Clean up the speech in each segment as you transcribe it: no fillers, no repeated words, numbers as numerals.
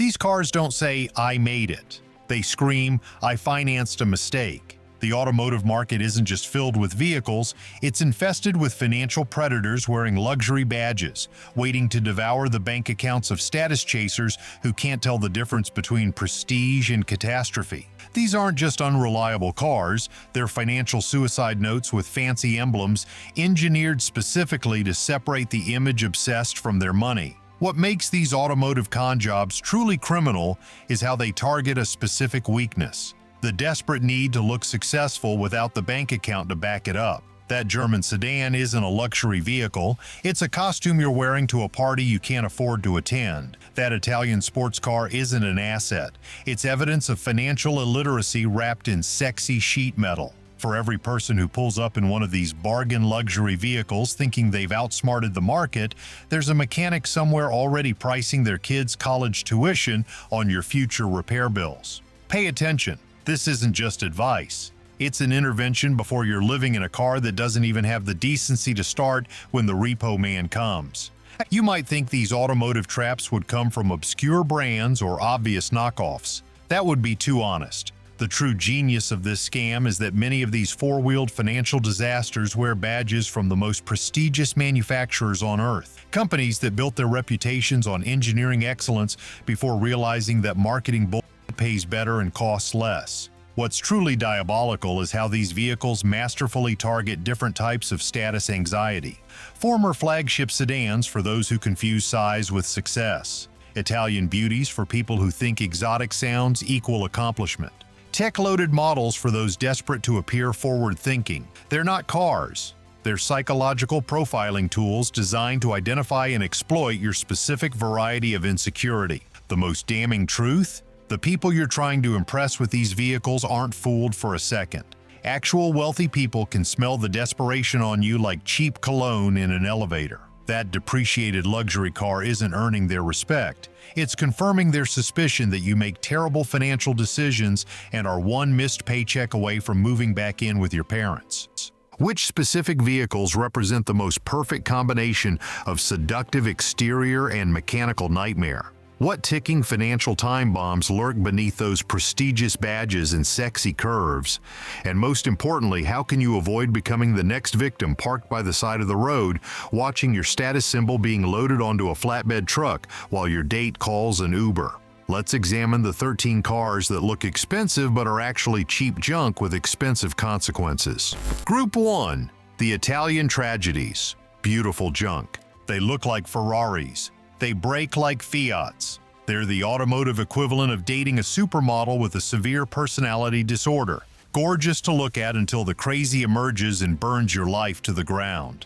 These cars don't say, "I made it." They scream, "I financed a mistake." The automotive market isn't just filled with vehicles, it's infested with financial predators wearing luxury badges, waiting to devour the bank accounts of status chasers who can't tell the difference between prestige and catastrophe. These aren't just unreliable cars, they're financial suicide notes with fancy emblems engineered specifically to separate the image-obsessed from their money. What makes these automotive con jobs truly criminal is how they target a specific weakness: the desperate need to look successful without the bank account to back it up. That German sedan isn't a luxury vehicle, it's a costume you're wearing to a party you can't afford to attend. That Italian sports car isn't an asset, it's evidence of financial illiteracy wrapped in sexy sheet metal. For every person who pulls up in one of these bargain luxury vehicles thinking they've outsmarted the market, there's a mechanic somewhere already pricing their kids' college tuition on your future repair bills. Pay attention. This isn't just advice. It's an intervention before you're living in a car that doesn't even have the decency to start when the repo man comes. You might think these automotive traps would come from obscure brands or obvious knockoffs. That would be too honest. The true genius of this scam is that many of these four-wheeled financial disasters wear badges from the most prestigious manufacturers on Earth. Companies that built their reputations on engineering excellence before realizing that marketing bullshit pays better and costs less. What's truly diabolical is how these vehicles masterfully target different types of status anxiety. Former flagship sedans for those who confuse size with success. Italian beauties for people who think exotic sounds equal accomplishment. Tech-loaded models for those desperate to appear forward-thinking. They're not cars. They're psychological profiling tools designed to identify and exploit your specific variety of insecurity. The most damning truth? The people you're trying to impress with these vehicles aren't fooled for a second. Actual wealthy people can smell the desperation on you like cheap cologne in an elevator. That depreciated luxury car isn't earning their respect. It's confirming their suspicion that you make terrible financial decisions and are one missed paycheck away from moving back in with your parents. Which specific vehicles represent the most perfect combination of seductive exterior and mechanical nightmare? What ticking financial time bombs lurk beneath those prestigious badges and sexy curves? And most importantly, how can you avoid becoming the next victim parked by the side of the road, watching your status symbol being loaded onto a flatbed truck while your date calls an Uber? Let's examine the 13 cars that look expensive but are actually cheap junk with expensive consequences. Group 1. The Italian tragedies. Beautiful junk. They look like Ferraris. They brake like Fiats. They're the automotive equivalent of dating a supermodel with a severe personality disorder. Gorgeous to look at until the crazy emerges and burns your life to the ground.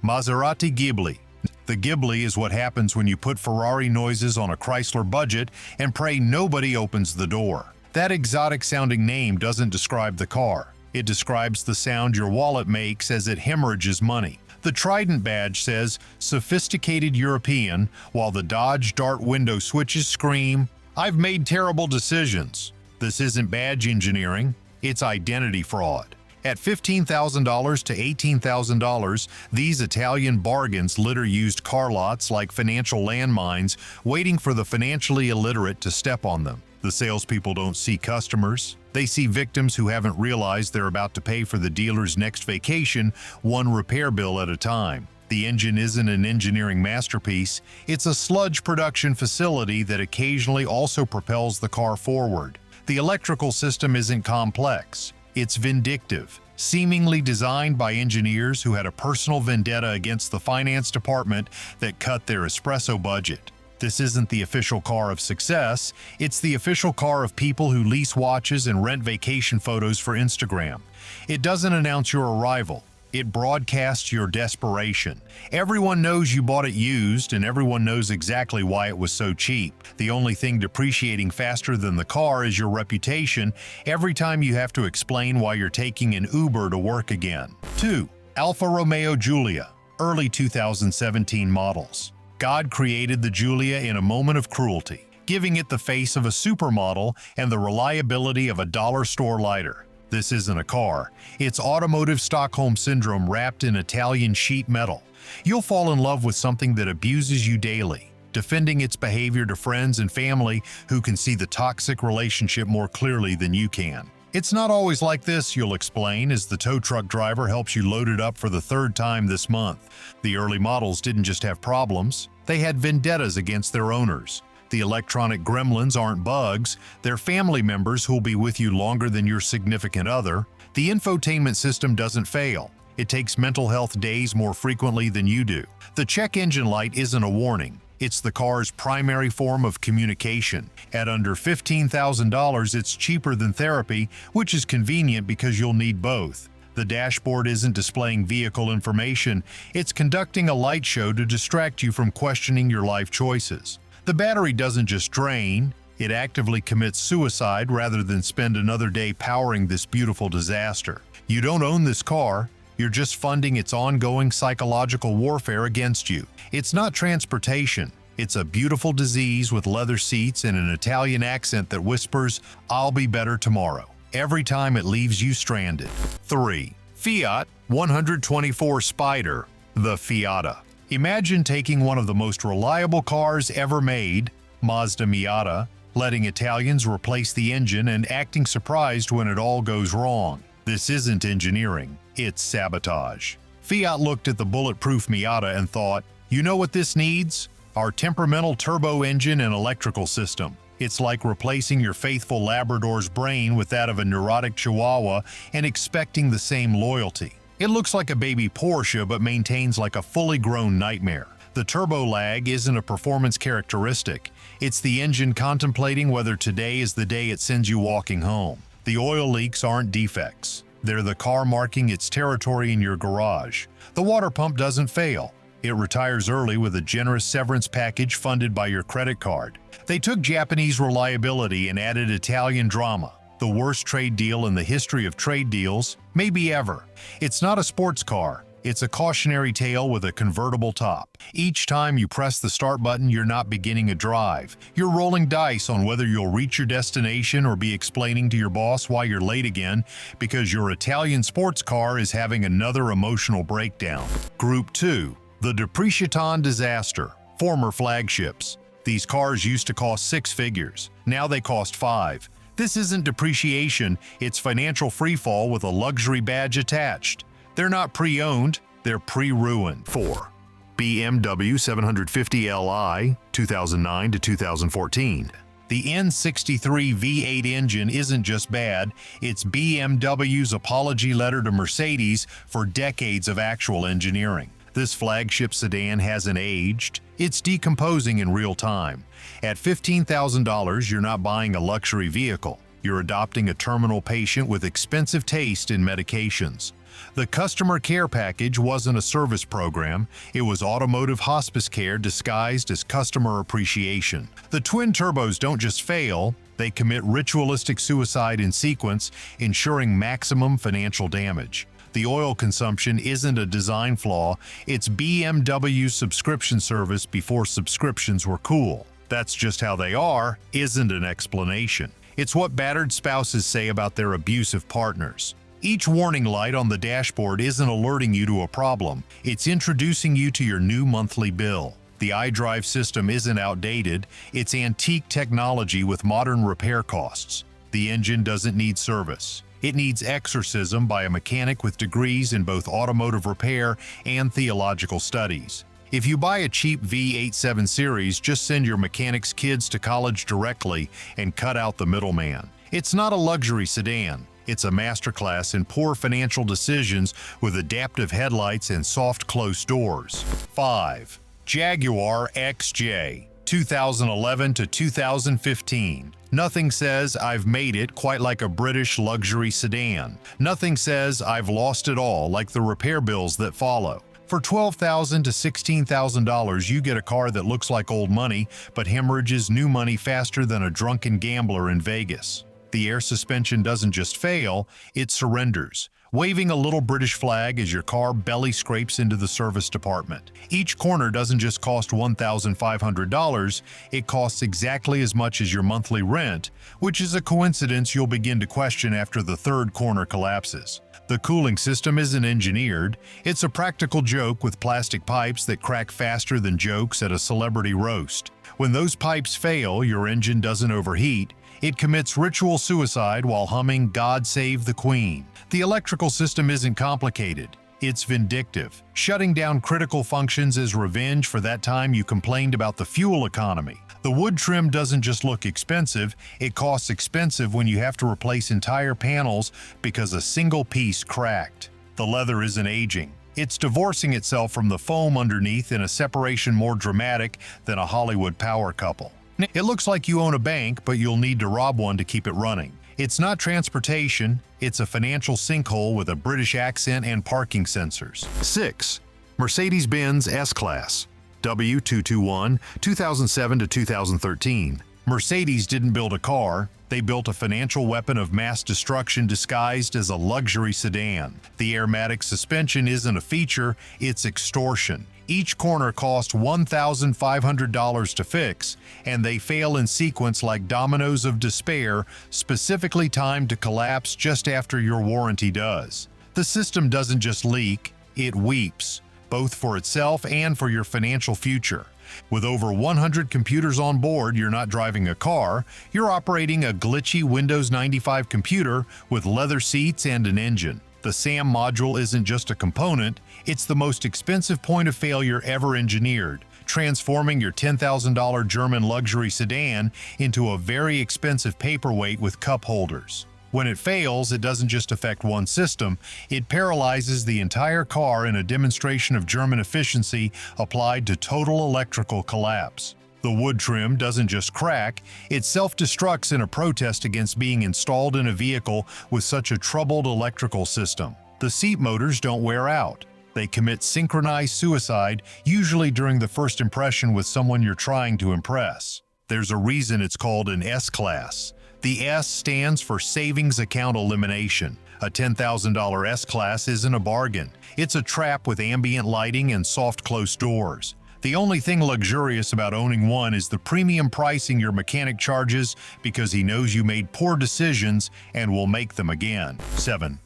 Maserati Ghibli. The Ghibli is what happens when you put Ferrari noises on a Chrysler budget and pray nobody opens the door. That exotic-sounding name doesn't describe the car. It describes the sound your wallet makes as it hemorrhages money. The Trident badge says "Sophisticated European," while the Dodge Dart window switches scream, "I've made terrible decisions." This isn't badge engineering, it's identity fraud. At $15,000 to $18,000, these Italian bargains litter used car lots like financial landmines, waiting for the financially illiterate to step on them. The salespeople don't see customers. They see victims who haven't realized they're about to pay for the dealer's next vacation, one repair bill at a time. The engine isn't an engineering masterpiece, it's a sludge production facility that occasionally also propels the car forward. The electrical system isn't complex, it's vindictive, seemingly designed by engineers who had a personal vendetta against the finance department that cut their espresso budget. This isn't the official car of success, it's the official car of people who lease watches and rent vacation photos for Instagram. It doesn't announce your arrival, it broadcasts your desperation. Everyone knows you bought it used, and everyone knows exactly why it was so cheap. The only thing depreciating faster than the car is your reputation every time you have to explain why you're taking an Uber to work again. 2. Alfa Romeo Giulia, early 2017 models. God created the Giulia in a moment of cruelty, giving it the face of a supermodel and the reliability of a dollar store lighter. This isn't a car, it's automotive Stockholm Syndrome wrapped in Italian sheet metal. You'll fall in love with something that abuses you daily, defending its behavior to friends and family who can see the toxic relationship more clearly than you can. It's not always like this, you'll explain, as the tow truck driver helps you load it up for the third time this month. The early models didn't just have problems, they had vendettas against their owners. The electronic gremlins aren't bugs, they're family members who'll be with you longer than your significant other. The infotainment system doesn't fail. It takes mental health days more frequently than you do. The check engine light isn't a warning. It's the car's primary form of communication. At under $15,000, it's cheaper than therapy, which is convenient because you'll need both. The dashboard isn't displaying vehicle information, it's conducting a light show to distract you from questioning your life choices. The battery doesn't just drain, it actively commits suicide rather than spend another day powering this beautiful disaster. You don't own this car, you're just funding its ongoing psychological warfare against you. It's not transportation, it's a beautiful disease with leather seats and an Italian accent that whispers, "I'll be better tomorrow," every time it leaves you stranded. 3. Fiat 124 Spider, the Fiata. Imagine taking one of the most reliable cars ever made, Mazda Miata, letting Italians replace the engine and acting surprised when it all goes wrong. This isn't engineering, it's sabotage. Fiat looked at the bulletproof Miata and thought, you know what this needs? Our temperamental turbo engine and electrical system. It's like replacing your faithful Labrador's brain with that of a neurotic Chihuahua and expecting the same loyalty. It looks like a baby Porsche but maintains like a fully grown nightmare. The turbo lag isn't a performance characteristic. It's the engine contemplating whether today is the day it sends you walking home. The oil leaks aren't defects. They're the car marking its territory in your garage. The water pump doesn't fail. It retires early with a generous severance package funded by your credit card. They took Japanese reliability and added Italian drama. The worst trade deal in the history of trade deals, maybe ever. It's not a sports car. It's a cautionary tale with a convertible top. Each time you press the start button, you're not beginning a drive. You're rolling dice on whether you'll reach your destination or be explaining to your boss why you're late again because your Italian sports car is having another emotional breakdown. Group 2. The Depreciaton Disaster. Former flagships. These cars used to cost 6 figures. Now they cost 5. This isn't depreciation, it's financial freefall with a luxury badge attached. They're not pre-owned, they're pre-ruined. 4. BMW 750 Li, 2009 to 2014. The N63 V8 engine isn't just bad, it's BMW's apology letter to Mercedes for decades of actual engineering. This flagship sedan hasn't aged, it's decomposing in real time. At $15,000, you're not buying a luxury vehicle, you're adopting a terminal patient with expensive taste in medications. The customer care package wasn't a service program, it was automotive hospice care disguised as customer appreciation. The twin turbos don't just fail, they commit ritualistic suicide in sequence, ensuring maximum financial damage. The oil consumption isn't a design flaw, it's BMW's subscription service before subscriptions were cool. That's just how they are, isn't an explanation. It's what battered spouses say about their abusive partners. Each warning light on the dashboard isn't alerting you to a problem, it's introducing you to your new monthly bill. The iDrive system isn't outdated, it's antique technology with modern repair costs. The engine doesn't need service. It needs exorcism by a mechanic with degrees in both automotive repair and theological studies. If you buy a cheap V8 7 Series, just send your mechanic's kids to college directly and cut out the middleman. It's not a luxury sedan. It's a masterclass in poor financial decisions with adaptive headlights and soft close doors. 5. Jaguar XJ, 2011 to 2015. Nothing says I've made it quite like a British luxury sedan. Nothing says I've lost it all like the repair bills that follow. For $12,000 to $16,000, you get a car that looks like old money but hemorrhages new money faster than a drunken gambler in Vegas. The air suspension doesn't just fail, it surrenders, waving a little British flag as your car belly scrapes into the service department. Each corner doesn't just cost $1,500, it costs exactly as much as your monthly rent, which is a coincidence you'll begin to question after the third corner collapses. The cooling system isn't engineered. It's a practical joke with plastic pipes that crack faster than jokes at a celebrity roast. When those pipes fail, your engine doesn't overheat. It commits ritual suicide while humming "God Save the Queen." The electrical system isn't complicated. It's vindictive, shutting down critical functions as revenge for that time you complained about the fuel economy. The wood trim doesn't just look expensive, it costs expensive when you have to replace entire panels because a single piece cracked. The leather isn't aging. It's divorcing itself from the foam underneath in a separation more dramatic than a Hollywood power couple. It looks like you own a bank, but you'll need to rob one to keep it running. It's not transportation, it's a financial sinkhole with a British accent and parking sensors. 6. Mercedes-Benz S-Class W221, 2007 to 2013. Mercedes didn't build a car, they built a financial weapon of mass destruction disguised as a luxury sedan. The airmatic suspension isn't a feature, it's extortion. Each corner cost $1,500 to fix, and they fail in sequence like dominoes of despair, specifically timed to collapse just after your warranty does. The system doesn't just leak, it weeps, both for itself and for your financial future. With over 100 computers on board, you're not driving a car, you're operating a glitchy Windows 95 computer with leather seats and an engine. The SAM module isn't just a component, it's the most expensive point of failure ever engineered, transforming your $10,000 German luxury sedan into a very expensive paperweight with cup holders. When it fails, it doesn't just affect one system, it paralyzes the entire car in a demonstration of German efficiency applied to total electrical collapse. The wood trim doesn't just crack, it self-destructs in a protest against being installed in a vehicle with such a troubled electrical system. The seat motors don't wear out. They commit synchronized suicide, usually during the first impression with someone you're trying to impress. There's a reason it's called an S-Class. The S stands for Savings Account Elimination. A $10,000 S-Class isn't a bargain. It's a trap with ambient lighting and soft-closed doors. The only thing luxurious about owning one is the premium pricing your mechanic charges because he knows you made poor decisions and will make them again. 7.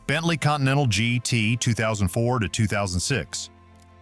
Bentley Continental GT 2004 to 2006.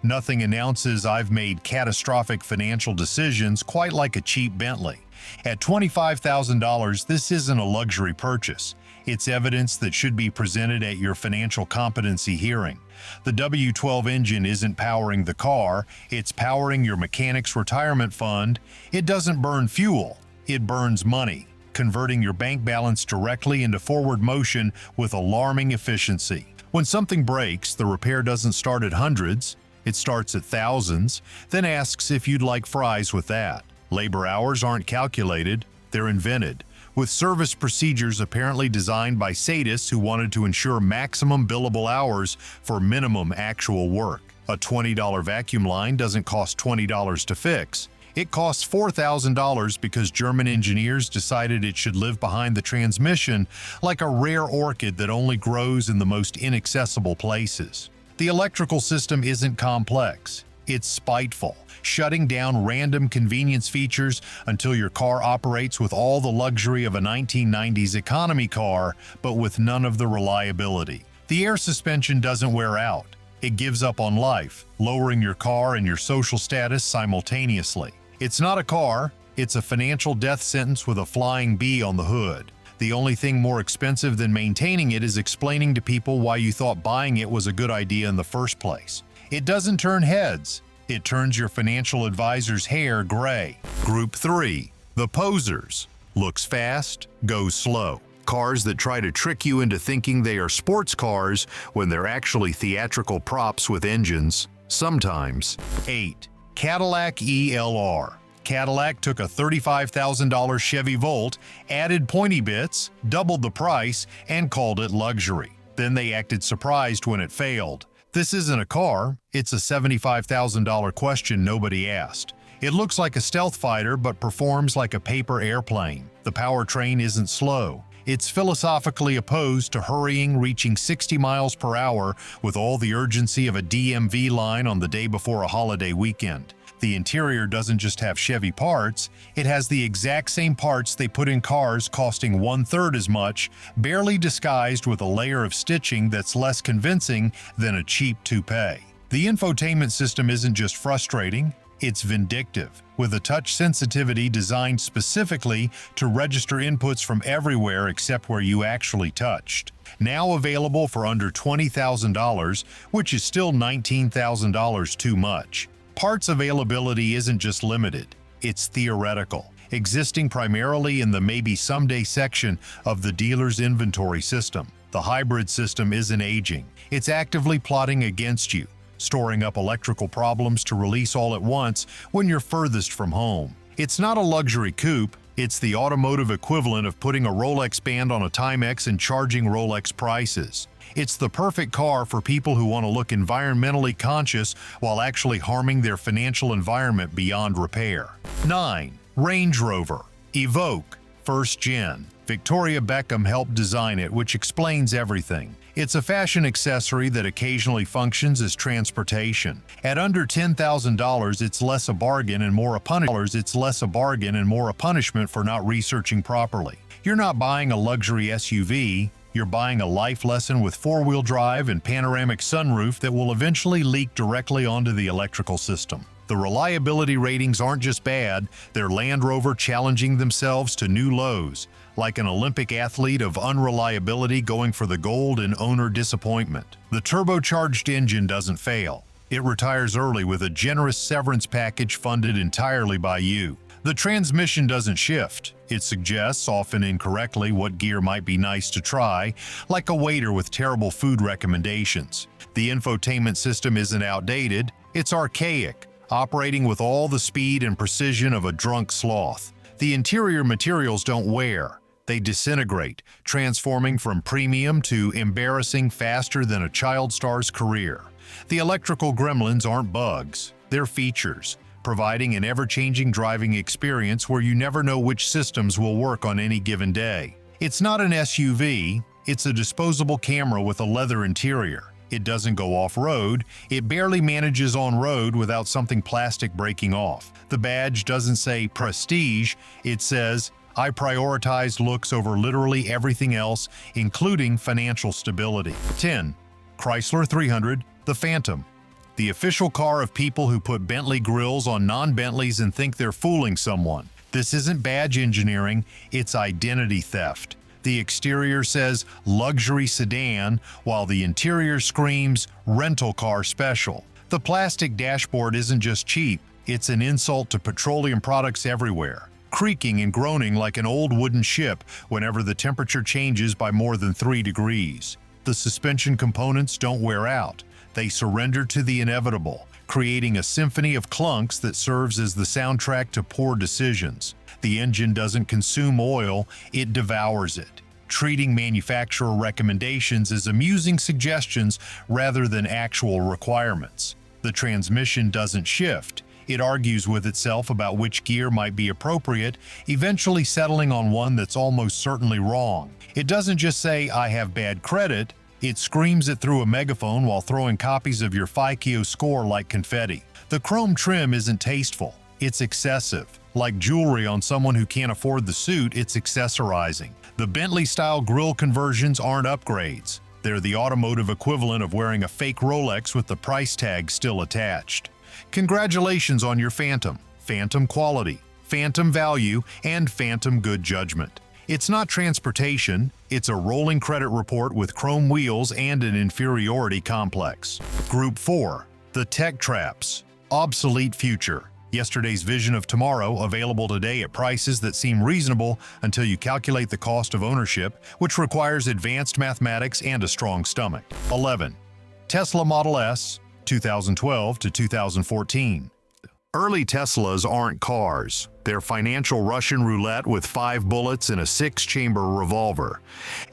Nothing announces I've made catastrophic financial decisions quite like a cheap Bentley. At $25,000, this isn't a luxury purchase. It's evidence that should be presented at your financial competency hearing. The W12 engine isn't powering the car, it's powering your mechanic's retirement fund. It doesn't burn fuel, it burns money, converting your bank balance directly into forward motion with alarming efficiency. When something breaks, the repair doesn't start at hundreds, it starts at thousands, then asks if you'd like fries with that. Labor hours aren't calculated, they're invented, with service procedures apparently designed by sadists who wanted to ensure maximum billable hours for minimum actual work. A $20 vacuum line doesn't cost $20 to fix. It costs $4,000 because German engineers decided it should live behind the transmission like a rare orchid that only grows in the most inaccessible places. The electrical system isn't complex. It's spiteful, shutting down random convenience features until your car operates with all the luxury of a 1990s economy car, but with none of the reliability. The air suspension doesn't wear out. It gives up on life, lowering your car and your social status simultaneously. It's not a car, it's a financial death sentence with a flying bee on the hood. The only thing more expensive than maintaining it is explaining to people why you thought buying it was a good idea in the first place. It doesn't turn heads, it turns your financial advisor's hair gray. Group 3. The posers. Looks fast, goes slow. Cars that try to trick you into thinking they are sports cars when they're actually theatrical props with engines. Sometimes. 8. Cadillac ELR. Cadillac took a $35,000 Chevy Volt, added pointy bits, doubled the price, and called it luxury. Then they acted surprised when it failed. This isn't a car, it's a $75,000 question nobody asked. It looks like a stealth fighter but performs like a paper airplane. The powertrain isn't slow. It's philosophically opposed to hurrying, reaching 60 miles per hour with all the urgency of a DMV line on the day before a holiday weekend. The interior doesn't just have Chevy parts, it has the exact same parts they put in cars costing 1/3 as much, barely disguised with a layer of stitching that's less convincing than a cheap toupee. The infotainment system isn't just frustrating, it's vindictive, with a touch sensitivity designed specifically to register inputs from everywhere except where you actually touched. Now available for under $20,000, which is still $19,000 too much. Parts availability isn't just limited, it's theoretical, existing primarily in the maybe someday section of the dealer's inventory system. The hybrid system isn't aging, it's actively plotting against you, storing up electrical problems to release all at once when you're furthest from home. It's not a luxury coupe, it's the automotive equivalent of putting a Rolex band on a Timex and charging Rolex prices. It's the perfect car for people who want to look environmentally conscious while actually harming their financial environment beyond repair. 9. Range Rover Evoque First Gen. Victoria Beckham helped design it, which explains everything. It's a fashion accessory that occasionally functions as transportation. At under $10,000, it's less a bargain and more a punishment for not researching properly. You're not buying a luxury SUV, you're buying a life lesson with four-wheel drive and panoramic sunroof that will eventually leak directly onto the electrical system. The reliability ratings aren't just bad, they're Land Rover challenging themselves to new lows, like an Olympic athlete of unreliability going for the gold in owner disappointment. The turbocharged engine doesn't fail. It retires early with a generous severance package funded entirely by you. The transmission doesn't shift. It suggests, often incorrectly, what gear might be nice to try, like a waiter with terrible food recommendations. The infotainment system isn't outdated, it's archaic, operating with all the speed and precision of a drunk sloth. The interior materials don't wear, they disintegrate, transforming from premium to embarrassing faster than a child star's career. The electrical gremlins aren't bugs, they're features, providing an ever-changing driving experience where you never know which systems will work on any given day. It's not an SUV, it's a disposable camera with a leather interior. It doesn't go off-road, it barely manages on-road without something plastic breaking off. The badge doesn't say prestige, it says, I prioritize looks over literally everything else, including financial stability. 10. Chrysler 300, the Phantom. The official car of people who put Bentley grills on non-Bentleys and think they're fooling someone. This isn't badge engineering, it's identity theft. The exterior says luxury sedan, while the interior screams rental car special. The plastic dashboard isn't just cheap, it's an insult to petroleum products everywhere, creaking and groaning like an old wooden ship whenever the temperature changes by more than 3 degrees. The suspension components don't wear out. They surrender to the inevitable, creating a symphony of clunks that serves as the soundtrack to poor decisions. The engine doesn't consume oil, it devours it, treating manufacturer recommendations as amusing suggestions rather than actual requirements. The transmission doesn't shift, it argues with itself about which gear might be appropriate, eventually settling on one that's almost certainly wrong. It doesn't just say, I have bad credit, it screams it through a megaphone while throwing copies of your FICO score like confetti. The chrome trim isn't tasteful, it's excessive. Like jewelry on someone who can't afford the suit, it's accessorizing. The Bentley-style grille conversions aren't upgrades. They're the automotive equivalent of wearing a fake Rolex with the price tag still attached. Congratulations on your Phantom. Phantom quality, Phantom value, and Phantom good judgment. It's not transportation, it's a rolling credit report with chrome wheels and an inferiority complex. Group 4. The Tech Traps. Obsolete future. Yesterday's vision of tomorrow, available today at prices that seem reasonable until you calculate the cost of ownership, which requires advanced mathematics and a strong stomach. 11. Tesla Model S, 2012 to 2014. Early Teslas aren't cars. They're financial Russian roulette with 5 bullets and a 6-chamber revolver.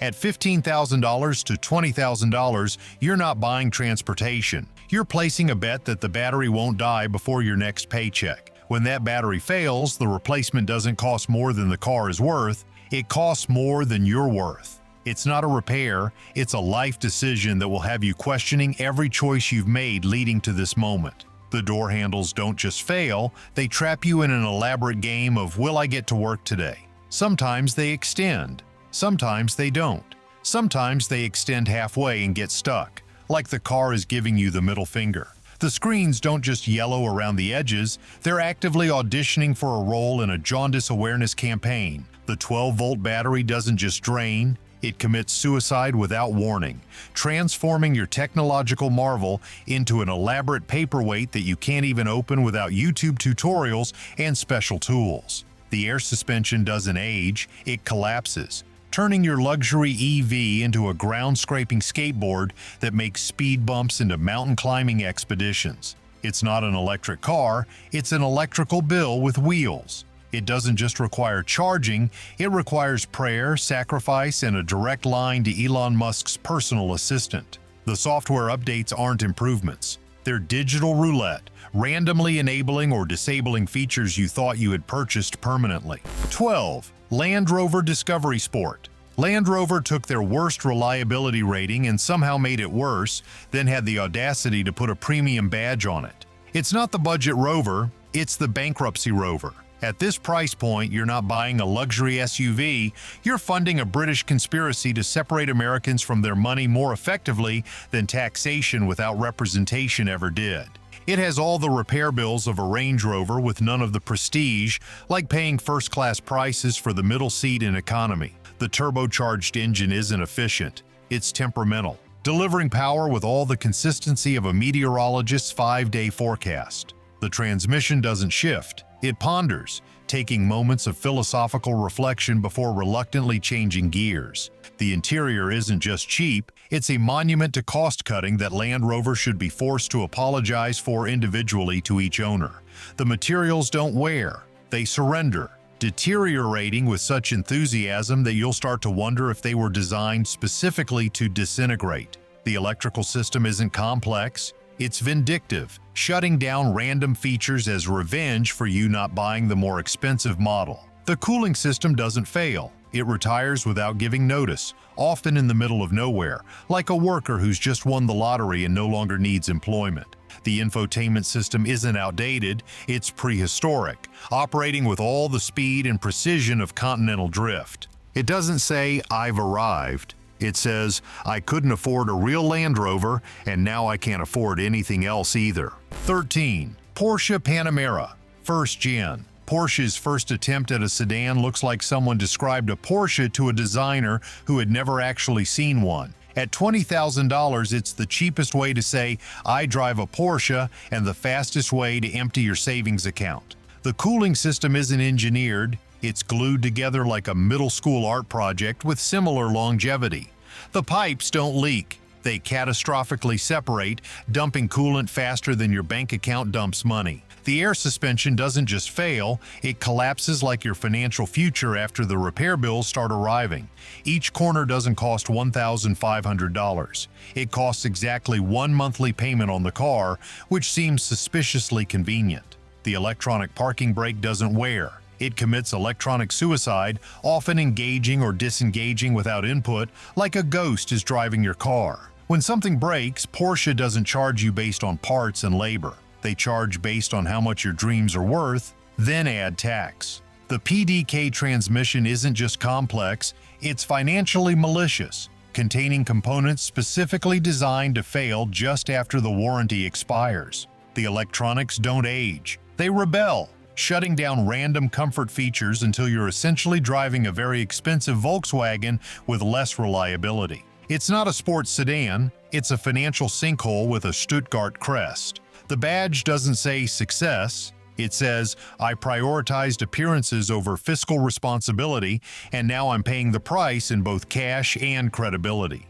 At $15,000 to $20,000, you're not buying transportation. You're placing a bet that the battery won't die before your next paycheck. When that battery fails, the replacement doesn't cost more than the car is worth, it costs more than you're worth. It's not a repair, it's a life decision that will have you questioning every choice you've made leading to this moment. The door handles don't just fail, they trap you in an elaborate game of will I get to work today? Sometimes they extend, sometimes they don't. Sometimes they extend halfway and get stuck, like the car is giving you the middle finger. The screens don't just yellow around the edges, they're actively auditioning for a role in a jaundice awareness campaign. The 12-volt battery doesn't just drain, it commits suicide without warning, transforming your technological marvel into an elaborate paperweight that you can't even open without YouTube tutorials and special tools. The air suspension doesn't age, it collapses, turning your luxury EV into a ground-scraping skateboard that makes speed bumps into mountain climbing expeditions. It's not an electric car, it's an electrical bill with wheels. It doesn't just require charging, it requires prayer, sacrifice, and a direct line to Elon Musk's personal assistant. The software updates aren't improvements. They're digital roulette, randomly enabling or disabling features you thought you had purchased permanently. 12. Land Rover Discovery Sport. Land Rover took their worst reliability rating and somehow made it worse, then had the audacity to put a premium badge on it. It's not the budget Rover, it's the bankruptcy Rover. At this price point, you're not buying a luxury SUV, you're funding a British conspiracy to separate Americans from their money more effectively than taxation without representation ever did. It has all the repair bills of a Range Rover with none of the prestige, like paying first-class prices for the middle seat in economy. The turbocharged engine isn't efficient, it's temperamental, delivering power with all the consistency of a meteorologist's 5-day forecast. The transmission doesn't shift, it ponders, taking moments of philosophical reflection before reluctantly changing gears. The interior isn't just cheap, it's a monument to cost-cutting that Land Rover should be forced to apologize for individually to each owner. The materials don't wear, they surrender, deteriorating with such enthusiasm that you'll start to wonder if they were designed specifically to disintegrate. The electrical system isn't complex, it's vindictive, shutting down random features as revenge for you not buying the more expensive model. The cooling system doesn't fail. It retires without giving notice, often in the middle of nowhere, like a worker who's just won the lottery and no longer needs employment. The infotainment system isn't outdated, it's prehistoric, operating with all the speed and precision of continental drift. It doesn't say, "I've arrived." It says, "I couldn't afford a real Land Rover, and now I can't afford anything else either." 13. Porsche Panamera, first gen. Porsche's first attempt at a sedan looks like someone described a Porsche to a designer who had never actually seen one. At $20,000, it's the cheapest way to say, "I drive a Porsche," and the fastest way to empty your savings account. The cooling system isn't engineered, it's glued together like a middle school art project with similar longevity. The pipes don't leak, they catastrophically separate, dumping coolant faster than your bank account dumps money. The air suspension doesn't just fail, it collapses like your financial future after the repair bills start arriving. Each corner doesn't cost $1,500. It costs exactly one monthly payment on the car, which seems suspiciously convenient. The electronic parking brake doesn't wear. It commits electronic suicide, often engaging or disengaging without input, like a ghost is driving your car. When something breaks, Porsche doesn't charge you based on parts and labor. They charge based on how much your dreams are worth, then add tax. The PDK transmission isn't just complex, it's financially malicious, containing components specifically designed to fail just after the warranty expires. The electronics don't age, they rebel, shutting down random comfort features until you're essentially driving a very expensive Volkswagen with less reliability. It's not a sports sedan, it's a financial sinkhole with a Stuttgart crest. The badge doesn't say success, it says, "I prioritized appearances over fiscal responsibility, and now I'm paying the price in both cash and credibility."